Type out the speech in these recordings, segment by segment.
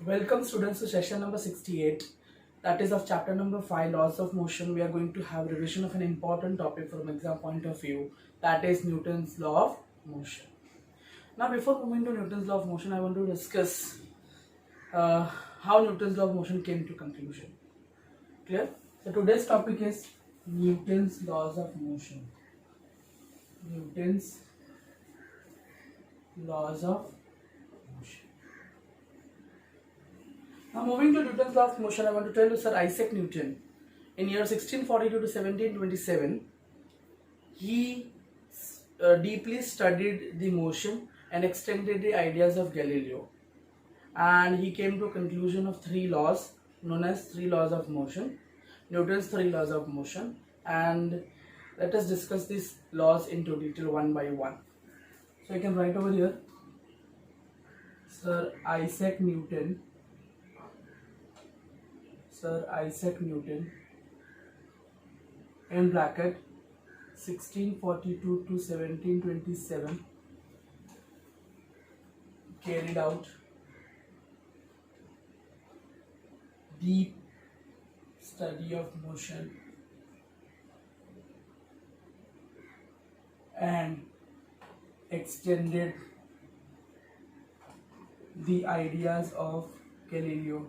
Welcome students to session number 68, that is of chapter number 5, laws of motion. We are going to have revision of an important topic from exam point of view, that is Newton's law of motion. Now before moving to Newton's law of motion, I want to discuss how Newton's law of motion came to conclusion. Clear? So today's topic is Newton's laws of motion. Newton's laws of motion. Now moving to Newton's law of motion, I want to tell you Sir Isaac Newton, in year 1642 to 1727, he deeply studied the motion and extended the ideas of Galileo, and he came to a conclusion of three laws known as three laws of motion, Newton's three laws of motion. And let us discuss these laws into detail one by one. So you can write over here Sir Isaac Newton, in bracket 1642 to 1727, carried out deep study of motion and extended the ideas of Galileo.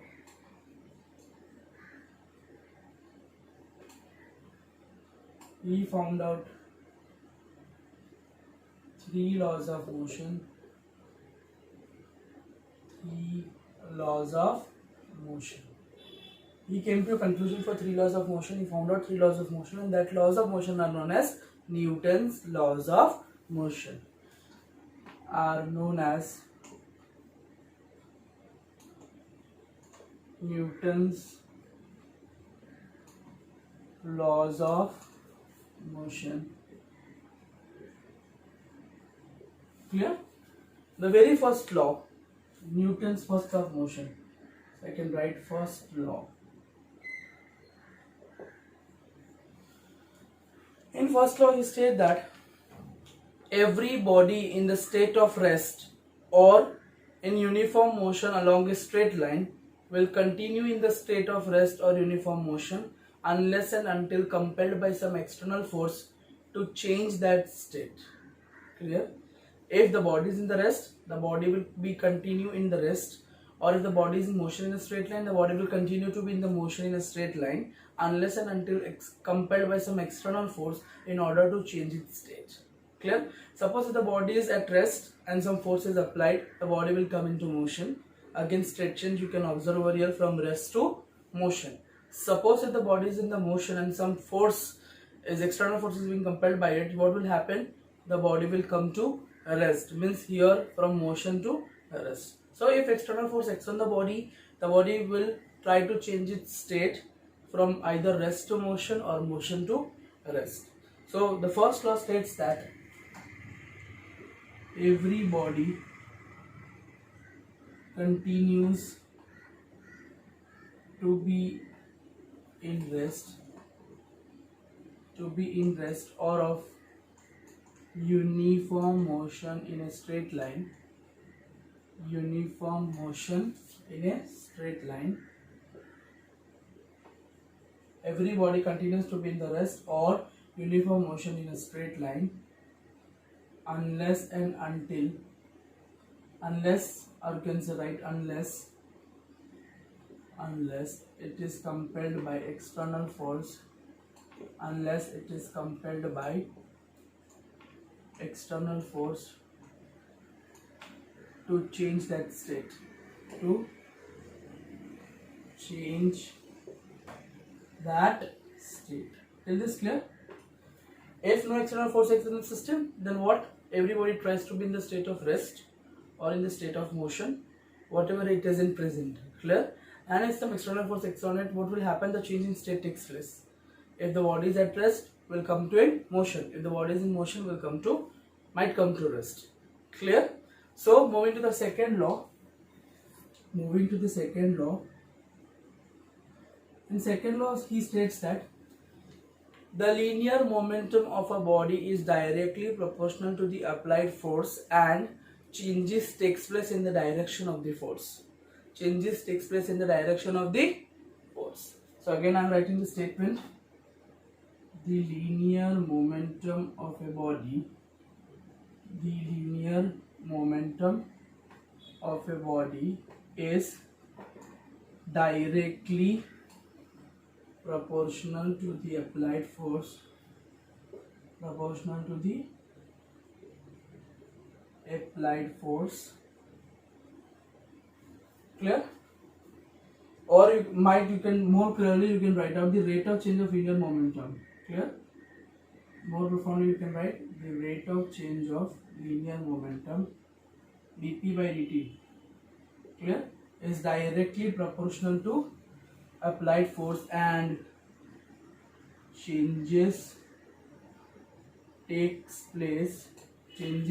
He found out three laws of motion. He came to a conclusion for three laws of motion. He found out three laws of motion, and that laws of motion are known as Newton's laws of motion. Newton's laws of motion. Clear? The very first law, Newton's first law of motion. So I can write first law. In first law, he stated that every body in the state of rest or in uniform motion along a straight line will continue in the state of rest or uniform motion unless and until compelled by some external force to change that state. Clear? If the body is in the rest, the body will be continue in the rest, or if the body is in motion in a straight line, the body will continue to be in the motion in a straight line unless and until compelled by some external force in order to change its state. Clear? Suppose if the body is at rest and some force is applied, the body will come into motion. Again, state change you can observe over here from rest to motion. Suppose if the body is in the motion and some force is external force is being compelled by it, what will happen? The body will come to rest, means here from motion to rest. So if external force acts on the body will try to change its state from either rest to motion or motion to rest. So the first law states that every body continues to be in rest or of uniform motion in a straight line. Every body continues to be in the rest or uniform motion in a straight line unless, or you can say unless it is compelled by external force, to change that state, Is this clear? If no external force acts in the system, then what? Everybody tries to be in the state of rest or in the state of motion, whatever it is in present. Clear? And if some external force acts on it, what will happen? The change in state takes place. If the body is at rest, will come to in motion. If the body is in motion, might come to rest. Clear? So moving to the second law. In second law, he states that the linear momentum of a body is directly proportional to the applied force and changes takes place in the direction of the force. changes takes place in the direction of the force. So again I am writing the statement. The linear momentum of a body, is directly proportional to the applied force, clear? Or you can more clearly you can write out the rate of change of linear momentum, clear? More profoundly you can write the rate of change of linear momentum, dp by dt, clear, is directly proportional to applied force, and changes takes place in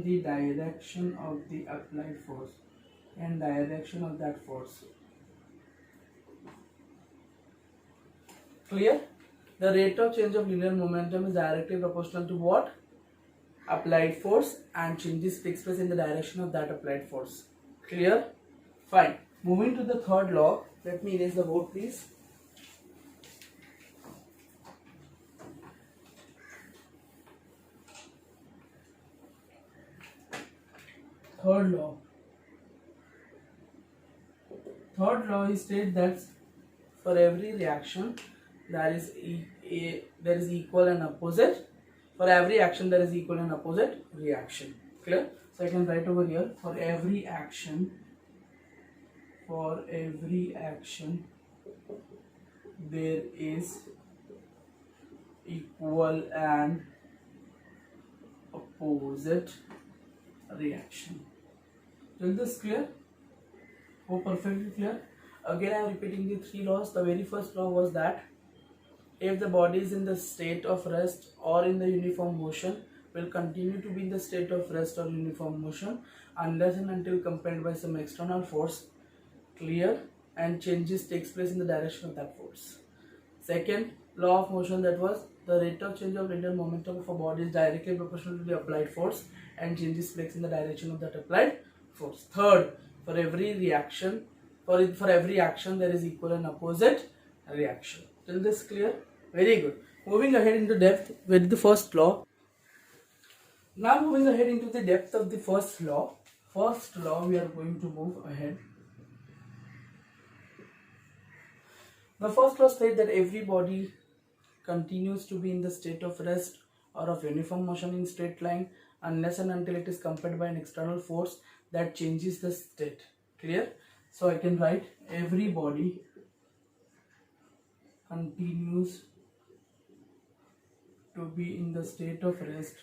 the direction of the applied force and direction of that force. Clear? The rate of change of linear momentum is directly proportional to what? Applied force, and changes takes place in the direction of that applied force. Clear? Fine. Moving to the third law. Let me erase the board, please. Third law is states that for every reaction there is equal and opposite. For every action there is equal and opposite reaction. Clear? So I can write over here, for every action there is equal and opposite reaction. Is this clear? Oh, perfectly clear. Again I am repeating the three laws. The very first law was that if the body is in the state of rest or in the uniform motion, will continue to be in the state of rest or uniform motion unless and until compelled by some external force, clear, and changes takes place in the direction of that force. Second law of motion, that was the rate of change of linear momentum of a body is directly proportional to the applied force, and changes place in the direction of that applied force. Third, for every action there is equal and opposite reaction. Till this clear? Very good. Moving ahead into depth with the first law. Now moving ahead into the depth of the first law. First law, we are going to move ahead. The first law states that every body continues to be in the state of rest or of uniform motion in straight line unless and until it is compelled by an external force that changes the state. Clear? So I can write every body continues to be in the state of rest,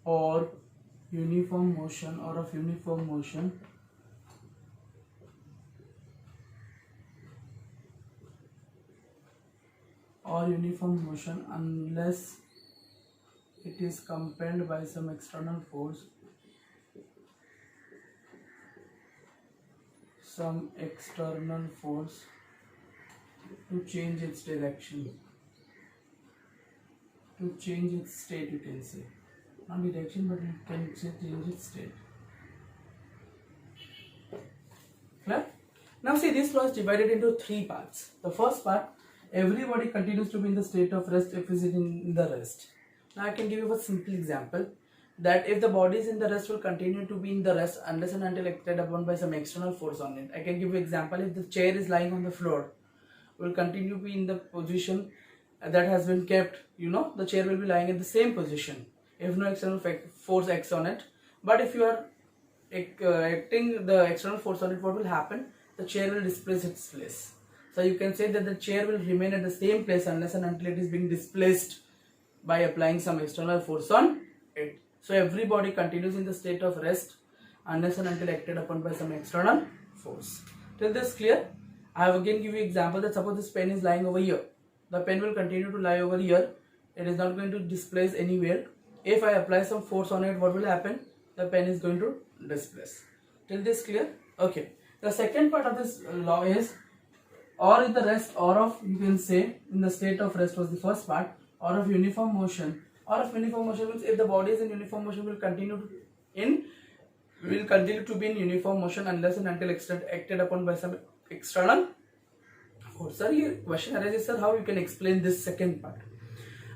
or uniform motion or of uniform motion unless it is compelled by some external force, to change its direction, to change its state, you can say. Not direction, but it can change its state. Clear? Now see, this law is divided into three parts. The first part, everybody continues to be in the state of rest if it is in the rest. Now I can give you a simple example, that if the body is in the rest, will continue to be in the rest unless and until acted upon by some external force on it. I can give you example, if the chair is lying on the floor, will continue to be in the position that has been kept, the chair will be lying in the same position if no external force acts on it. But if you are acting the external force on it, what will happen? The chair will displace its place. So you can say that the chair will remain at the same place unless and until it is being displaced by applying some external force on it. So every body continues in the state of rest unless and until acted upon by some external force. Till this clear? I have again give you example that suppose this pen is lying over here. The pen will continue to lie over here. It is not going to displace anywhere. If I apply some force on it, what will happen? The pen is going to displace. Till this clear? Okay. The second part of this law is, or in the rest, or of, you can say in the state of rest was the first part, or of uniform motion or of uniform motion means if the body is in uniform motion will continue to be in uniform motion unless and until acted upon by some external force. Sir, your question arises, sir, how you can explain this second part?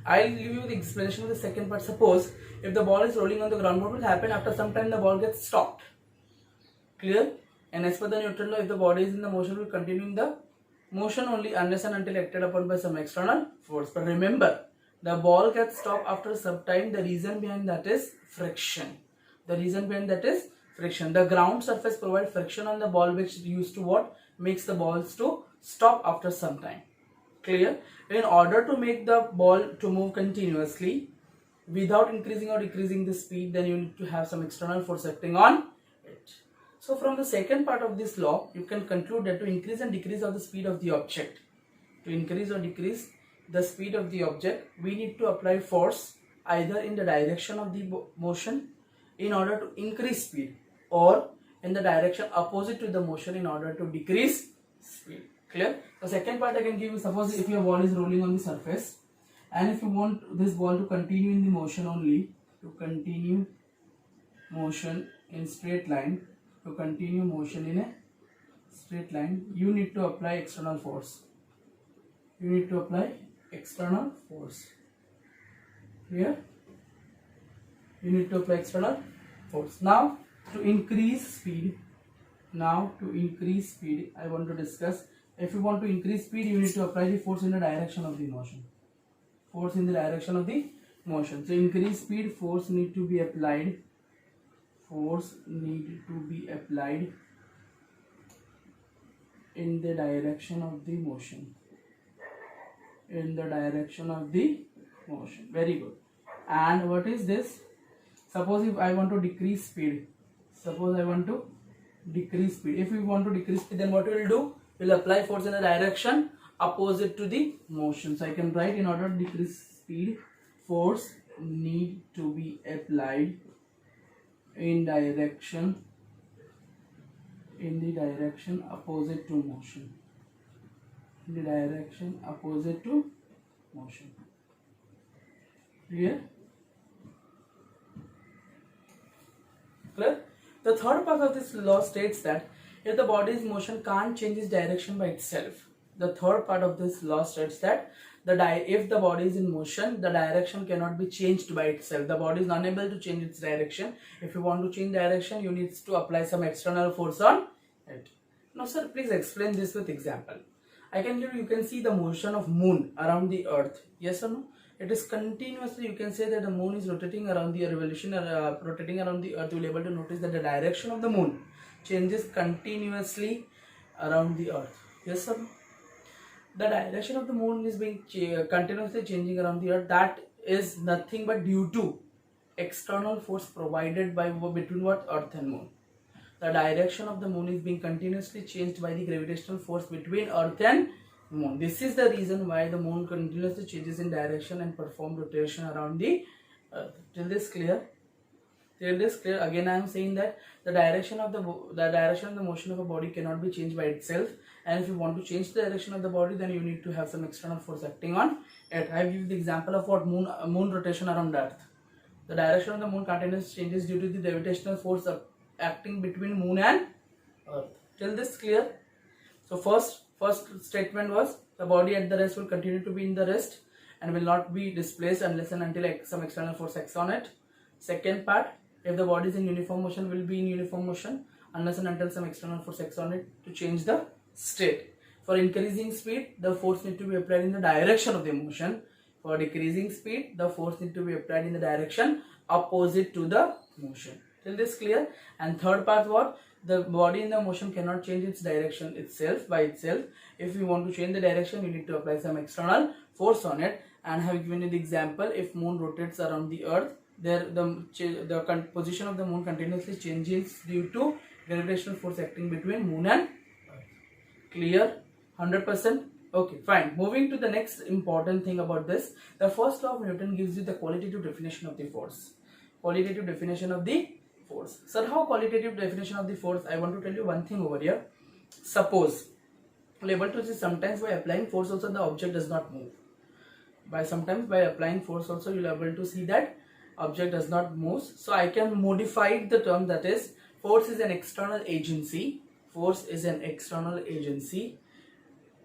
I'll give you the explanation of the second part. Suppose if the ball is rolling on the ground, what will happen after some time? The ball gets stopped. Clear? And as per the Newton law, if the body is in the motion, will continue in the motion only unless and until acted upon by some external force. But remember, the ball gets stopped after some time. The reason behind that is friction. The reason behind that is friction. The ground surface provides friction on the ball, which used to what? Makes the balls to stop after some time. Clear? In order to make the ball to move continuously without increasing or decreasing the speed, then you need to have some external force acting on it. So from the second part of this law, you can conclude that to increase and decrease of the speed of the object, to increase or decrease the speed of the object, we need to apply force either in the direction of the motion in order to increase speed, or in the direction opposite to the motion in order to decrease speed. Clear? The second part I can give you, suppose if your ball is rolling on the surface and if you want this ball to continue in the motion only, to continue motion in straight line, to continue motion in a straight line, you need to apply external force. You need to apply external force. Clear? You need to apply external force. Now to increase speed, I want to discuss. If you want to increase speed, you need to apply the force in the direction of the motion. Force in the direction of the motion. So increase speed, force need to be applied. Force need to be applied in the direction of the motion. In the direction of the motion. Very good. And what is this? Suppose if I want to decrease speed. Suppose I want to decrease speed. If we want to decrease speed, then what we will do? We'll apply force in a direction opposite to the motion. So I can write, in order to decrease speed, force need to be applied in the direction opposite to motion. In the direction opposite to motion. Clear? Clear? The third part of this law states that if the body's motion can't change its direction by itself, the third part of this law states that if the body is in motion, the direction cannot be changed by itself. The body is unable to change its direction. If you want to change direction, you need to apply some external force on it. Now, sir, please explain this with example. You can see the motion of moon around the earth. Yes or no? It is continuously, you can say that the moon is rotating around the rotating around the earth. You will be able to notice that the direction of the moon changes continuously around the earth. Yes or no? The direction of the moon is being continuously changing around the earth. That is nothing but due to external force provided by between what? Earth and moon. The direction of the moon is being continuously changed by the gravitational force between earth and moon. This is the reason why the moon continuously changes in direction and perform rotation around the earth. Till this clear? Till this clear? Again, I am saying that the direction of the motion of a body cannot be changed by itself. And if you want to change the direction of the body, then you need to have some external force acting on it. I have given the example of what? Moon rotation around Earth. The direction of the moon continuously changes due to the gravitational force acting between moon and Earth. Till this clear? So first statement was the body at the rest will continue to be in the rest and will not be displaced unless and until some external force acts on it. Second part, if the body is in uniform motion, will be in uniform motion unless and until some external force acts on it to change the state. For increasing speed, the force need to be applied in the direction of the motion. For decreasing speed, the force need to be applied in the direction opposite to the motion. Till this clear? And third part, what? The body in the motion cannot change its direction by itself. If you want to change the direction, you need to apply some external force on it. And I have given you the example, if moon rotates around the earth, the position of the moon continuously changes due to gravitational force acting between moon and earth. Clear? 100%? Okay, fine. Moving to the next important thing about this. The first law of Newton gives you the qualitative definition of the force. Qualitative definition of the force. Sir, how qualitative definition of the force? I want to tell you one thing over here. Suppose, we're able to see sometimes by applying force also the object does not move. By sometimes by applying force also you will able to see that object does not move. So I can modify the term, that is force is an external agency. Force is an external agency,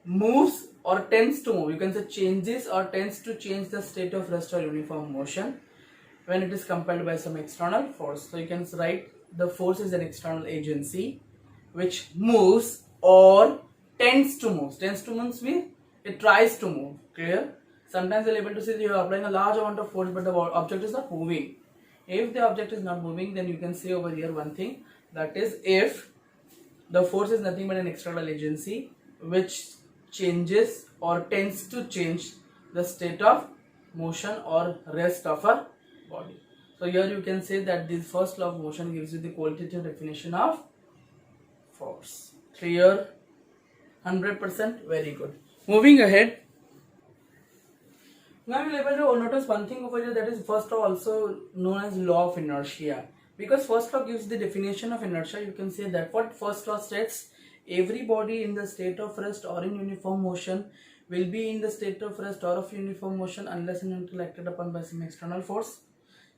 moves or tends to move, you can say changes or tends to change the state of rest or uniform motion when it is compelled by some external force. So you can write the force is an external agency which moves or tends to move. Tends to move means it tries to move. Clear? Sometimes you're able to see that you are applying a large amount of force but the object is not moving. If the object is not moving, then you can say over here one thing, that is if the force is nothing but an external agency which changes or tends to change the state of motion or rest of a body. So here you can say that this first law of motion gives you the qualitative definition of force. Clear? 100%? Very good. Moving ahead. Now you will able to notice one thing over here, that is first law, also known as law of inertia. Because first law gives the definition of inertia, you can say that what first law states, every body in the state of rest or in uniform motion will be in the state of rest or of uniform motion unless and until acted upon by some external force.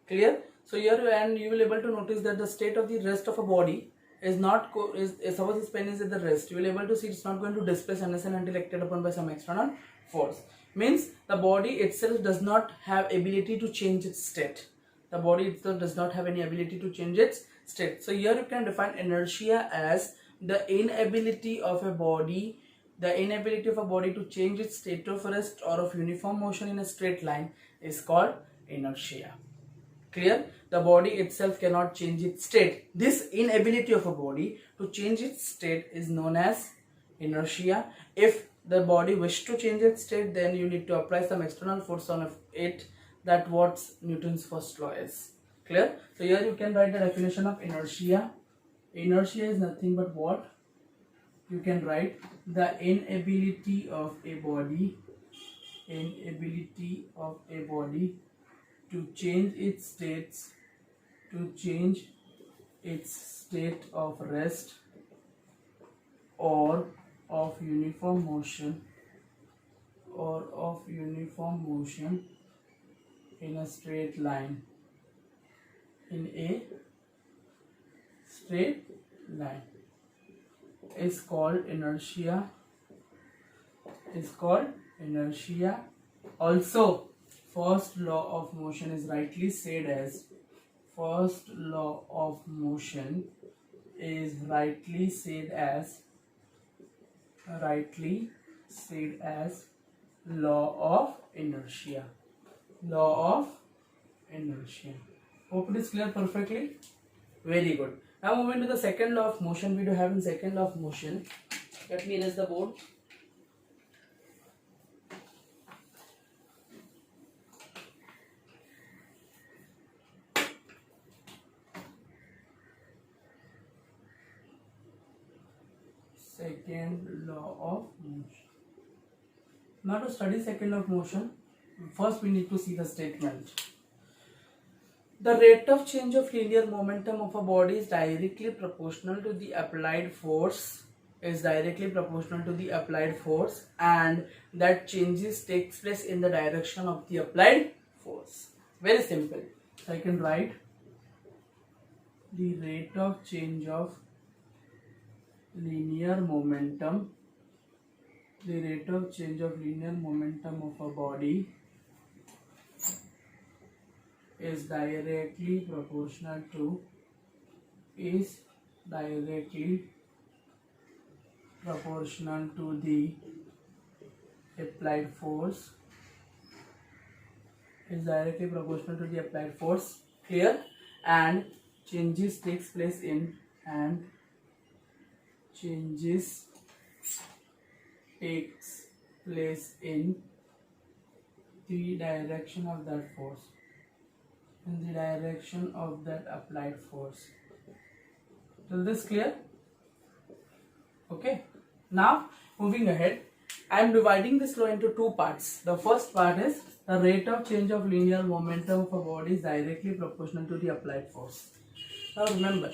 Clear? So here and you will able to notice that the state of the rest of a body is not suppose this pen is at the rest, you will able to see it's not going to displace unless and until acted upon by some external force. Means the body itself does not have ability to change its state. The body itself does not have any ability to change its state. So here you can define inertia as the inability of a body to change its state of rest or of uniform motion in a straight line is called inertia. Clear? The body itself cannot change its state. This inability of a body to change its state is known as inertia. If the body wish to change its state, then you need to apply some external force on it. That what Newton's first law is. Clear? So here you can write the definition of inertia. Inertia is nothing but what? You can write the inability of a body to change its state of rest or of uniform motion in a straight line. Is called inertia. Also, first law of motion is rightly said as law of inertia. Hope it is clear perfectly. Very good. Now moving to the second law of motion, we do have in second law of motion. Let me erase the board. Second law of motion. Now to study second law of motion, first we need to see the statement. The rate of change of linear momentum of a body is directly proportional to the applied force. And that changes takes place in the direction of the applied force. Very simple. So I can write the rate of change of linear momentum of a body is directly proportional to the applied force. Clear? And changes takes place in the direction of that force, in the direction of that applied force. Is this clear? Okay. Now moving ahead, I am dividing this law into two parts. The first part is the rate of change of linear momentum of a body is directly proportional to the applied force. Now remember,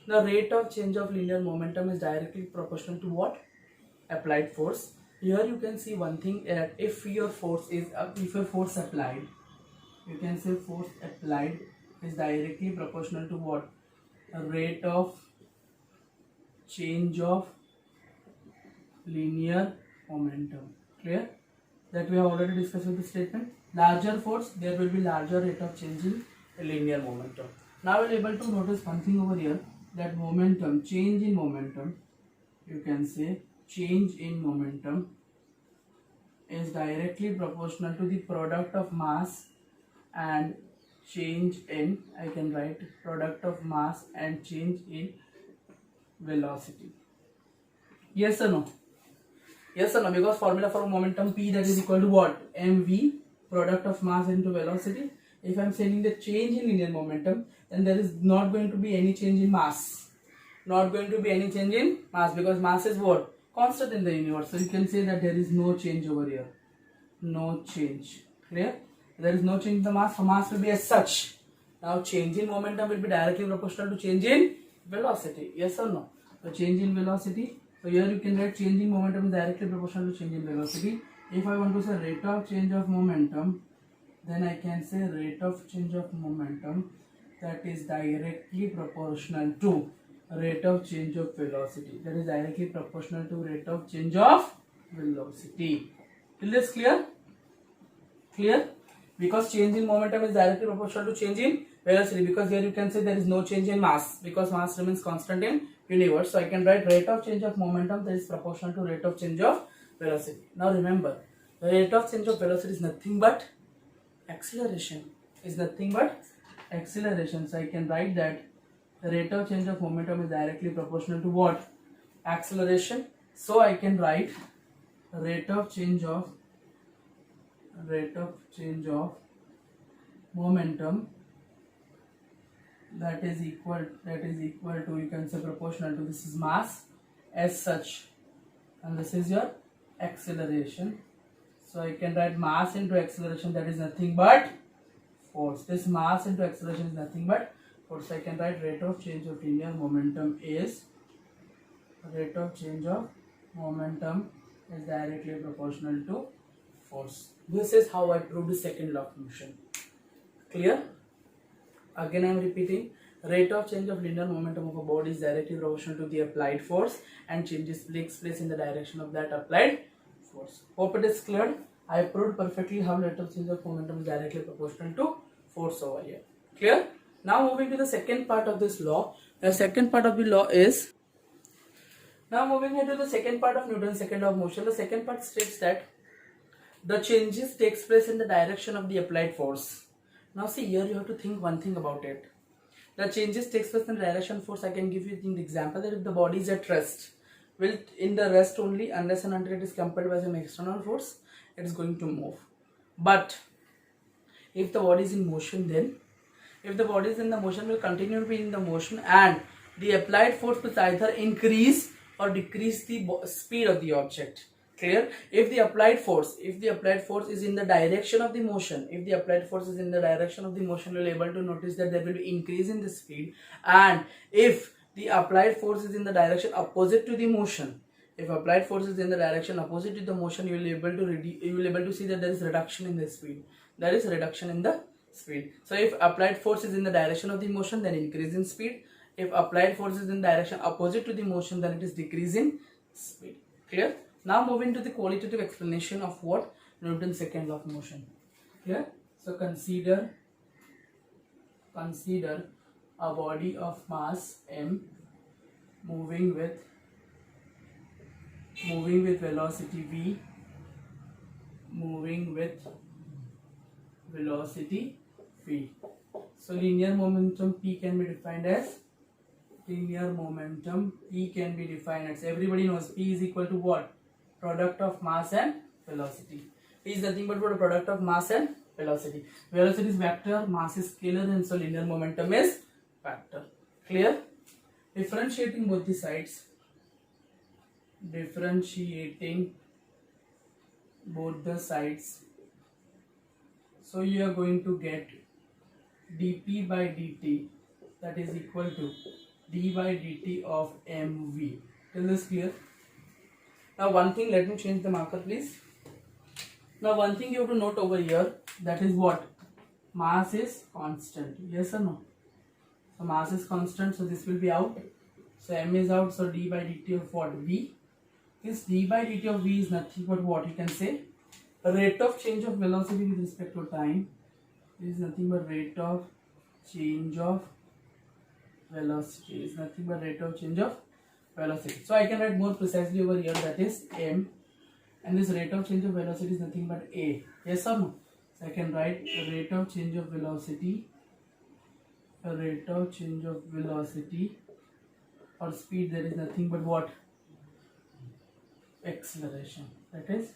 the rate of change of linear momentum is directly proportional to what? Applied force. Here you can see one thing, that if your force applied, you can say force applied is directly proportional to what? A rate of change of linear momentum. Clear? That we have already discussed with the statement. Larger force, there will be larger rate of change in linear momentum. Now we are able to notice one thing over here, that momentum, change in momentum, you can say change in momentum is directly proportional to the product of mass and change in, I can write product of mass and change in velocity. Yes or no? Yes or no? Because formula for momentum P, that is equal to what? mv, product of mass into velocity. If I am saying the change in linear momentum, then there is not going to be any change in mass. Not going to be any change in mass, because mass is what? Constant in the universe. So you can say that there is no change over here. No change. Clear? There is no change in the mass, so mass will be as such. Now change in momentum will be directly proportional to change in velocity. Yes or no? So change in velocity. So here you can write change in momentum is directly proportional to change in velocity. If I want to say rate of change of momentum, then I can say rate of change of momentum that is directly proportional to rate of change of velocity. That is directly proportional to rate of change of velocity. Till this clear? Clear? Because change in momentum is directly proportional to change in velocity, because here you can say there is no change in mass, because mass remains constant in universe. So I can write rate of change of momentum that is proportional to rate of change of velocity. Now remember, the rate of change of velocity is nothing but acceleration. Is nothing but acceleration. So I can write that the rate of change of momentum is directly proportional to what? Acceleration. So I can write rate of change of momentum that is equal to, you can say proportional to, this is mass as such, and this is your acceleration. So I can write mass into acceleration, that is nothing but force. This mass into acceleration is nothing but force. I can write rate of change of linear momentum is directly proportional to force. This is how I prove the second law of motion. Clear? Again I am repeating, rate of change of linear momentum of a body is directly proportional to the applied force, and changes takes place in the direction of that applied force. Hope it is clear. I proved perfectly how rate of change of momentum is directly proportional to force over here. Clear? Now moving to the second part of this law. The second part of the law is, now moving into the second part of Newton's second law of motion. The second part states that the changes takes place in the direction of the applied force. Now see, here you have to think one thing about it. The changes takes place in the direction of force. I can give you the example that if the body is at rest, will in the rest only, unless and until it is compelled by some external force, it is going to move. But if the body is in motion, then if the body is in the motion, will continue to be in the motion, and the applied force will either increase or decrease the speed of the object. Clear? If the applied force is in the direction of the motion, you will able to notice that there will be increase in the speed. And if the applied force is in the direction opposite to the motion, you will able to see that there is reduction in the speed. So if applied force is in the direction of the motion, then increase in speed. If applied force is in direction opposite to the motion, then it is decrease in speed. Clear? Now moving to the qualitative explanation of what? Newton's second law of motion. Clear? So consider a body of mass m moving with velocity v, So linear momentum P can be defined as everybody knows P is equal to what? Product of mass and velocity. P is nothing but what? A product of mass and velocity. Velocity is vector, mass is scalar, and so linear momentum is vector. Clear? Differentiating both the sides. So you are going to get dP by dt, that is equal to d by dt of mv. Is this clear? Now one thing, let me change the marker please. Now one thing you have to note over here, that is what? Mass is constant. Yes or no? So mass is constant, so this will be out. So m is out, so d by dt of what? V. This d by dt of v is nothing but what? You can say rate of change of velocity with respect to time. This is nothing but rate of change of velocity. Is nothing but rate of change of velocity. So I can write more precisely over here, that is m, and this rate of change of velocity is nothing but a. Yes or no? So I can write rate of change of velocity, rate of change of velocity or speed, that is nothing but what? Acceleration. That is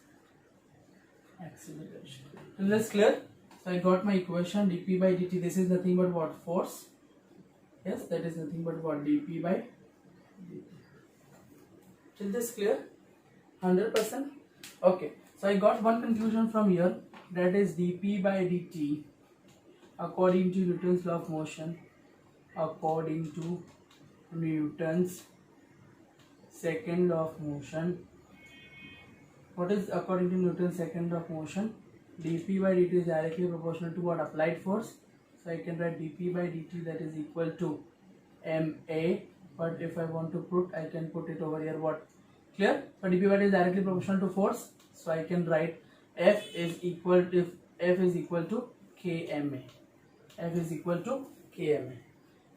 acceleration. Is this clear? So I got my equation dp by dt. This is nothing but what? Force. Yes, that is nothing but what? dp by dt. Is this clear? 100%? Okay. So I got one conclusion from here, that is dp by dt according to Newton's law of motion, according to Newton's second law of motion. What is according to Newton's second law of motion? dp by dt is directly proportional to what? Applied force. So I can write dp by dt, that is equal to ma, but if I want to put, I can put it over here what? Clear? So dp by dt is directly proportional to force, so I can write F is equal to kma. F is equal to kma.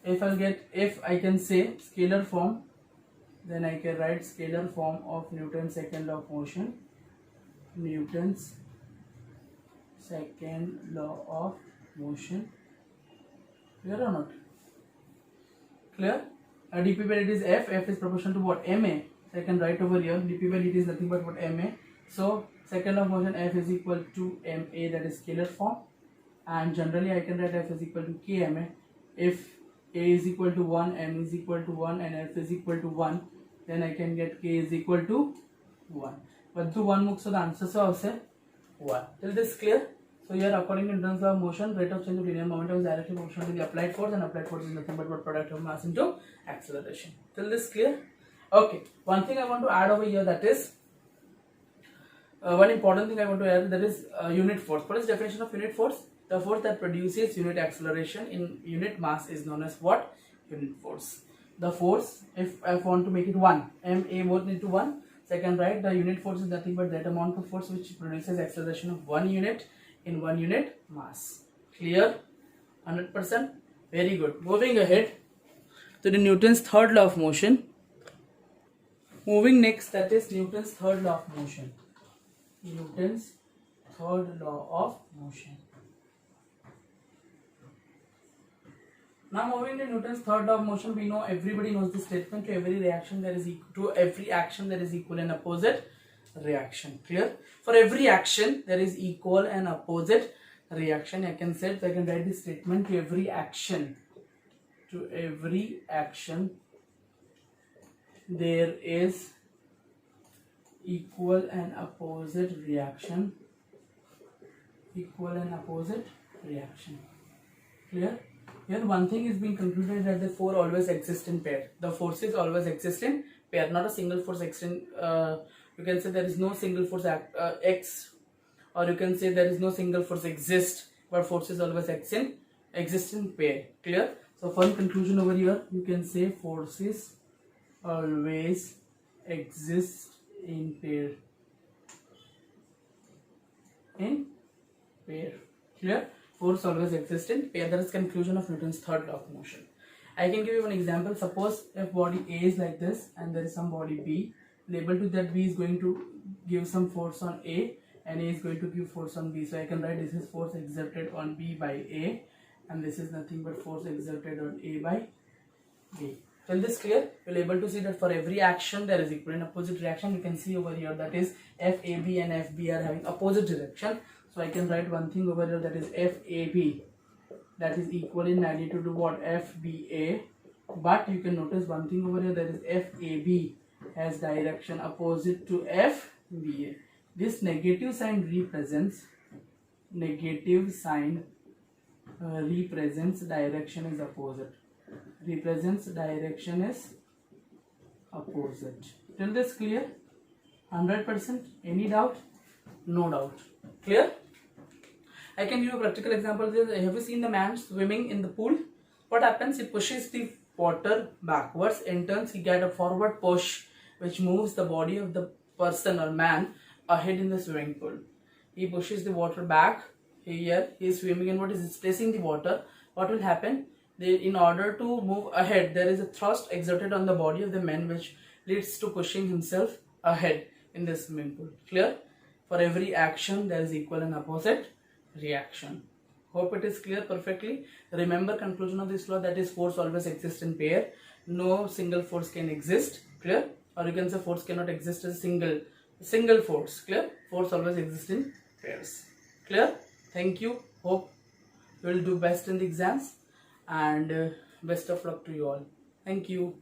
If I can say scalar form, then I can write scalar form of Newton's second law of motion. Newton's second law of motion. Clear or not? Clear? dp by dt is F. F is proportional to what? Ma. So I can write over here dp by dt is nothing but what? Ma. So second law of motion, F is equal to ma, that is scalar form, and generally I can write F is equal to kma. If a is equal to 1, m is equal to 1 and f is equal to 1, then I can get k is equal to 1. But to 1 mukso the answer so also 1. Till this clear? So here according to Newton's law of motion, rate of change of linear momentum is directly proportional to the applied force, and applied force is nothing but what? Product of mass into acceleration. Till this clear? Okay. One thing I want to add over here, that is one important thing I want to add, that is unit force. What is the definition of unit force? The force that produces unit acceleration in unit mass is known as what? Unit force. The force, if I want to make it 1, ma both into 1, so I can write the unit force is nothing but that amount of force which produces acceleration of 1 unit in 1 unit mass. Clear? 100%? Very good. Moving ahead to the Newton's third law of motion. Moving next, that is Newton's third law of motion. Newton's third law of motion. Now moving to Newton's third law of motion, we know, everybody knows the statement, to every reaction there is to every action there is equal and opposite reaction. Clear? For every action there is equal and opposite reaction. I can say, so I can write this statement, to every action there is equal and opposite reaction. Equal and opposite reaction. Clear? Here one thing is being concluded, that the force always exists in pair. The forces always exist in pair, not a single force exist. You can say there is no single force X, or you can say there is no single force exist, but forces always exist in pair. Clear? So for conclusion over here, you can say forces always exist in pair. In pair. Clear? Force always exists in pair. That is conclusion of Newton's third law of motion. I can give you one example. Suppose if body A is like this and there is some body B, label to that B is going to give some force on A and A is going to give force on B. So I can write this is force exerted on B by A, and this is nothing but force exerted on A by B. Till this clear? You'll able to see that for every action there is equal and opposite reaction. You can see over here, that is FAB and FB are having opposite direction. So I can write one thing over here, that is FAB, that is equal in magnitude to what? FBA. But you can notice one thing over here, that is FAB has direction opposite to FBA. This negative sign represents direction is opposite. Represents direction is opposite. Till this clear? 100%. Any doubt? No doubt. Clear? I can give you a practical example. Have you seen the man swimming in the pool? What happens? He pushes the water backwards. In turns, he get a forward push, which moves the body of the person or man ahead in the swimming pool. He pushes the water back. Here he is swimming, and what is displacing the water? What will happen? In order to move ahead, there is a thrust exerted on the body of the man, which leads to pushing himself ahead in the swimming pool. Clear? For every action, there is equal and opposite reaction. Hope it is clear perfectly. Remember conclusion of this law, that is force always exists in pair. No single force can exist. Clear? Or you can say force cannot exist as single force. Clear? Force always exists in pairs. Clear? Thank you. Hope you will do best in the exams, and best of luck to you all. Thank you.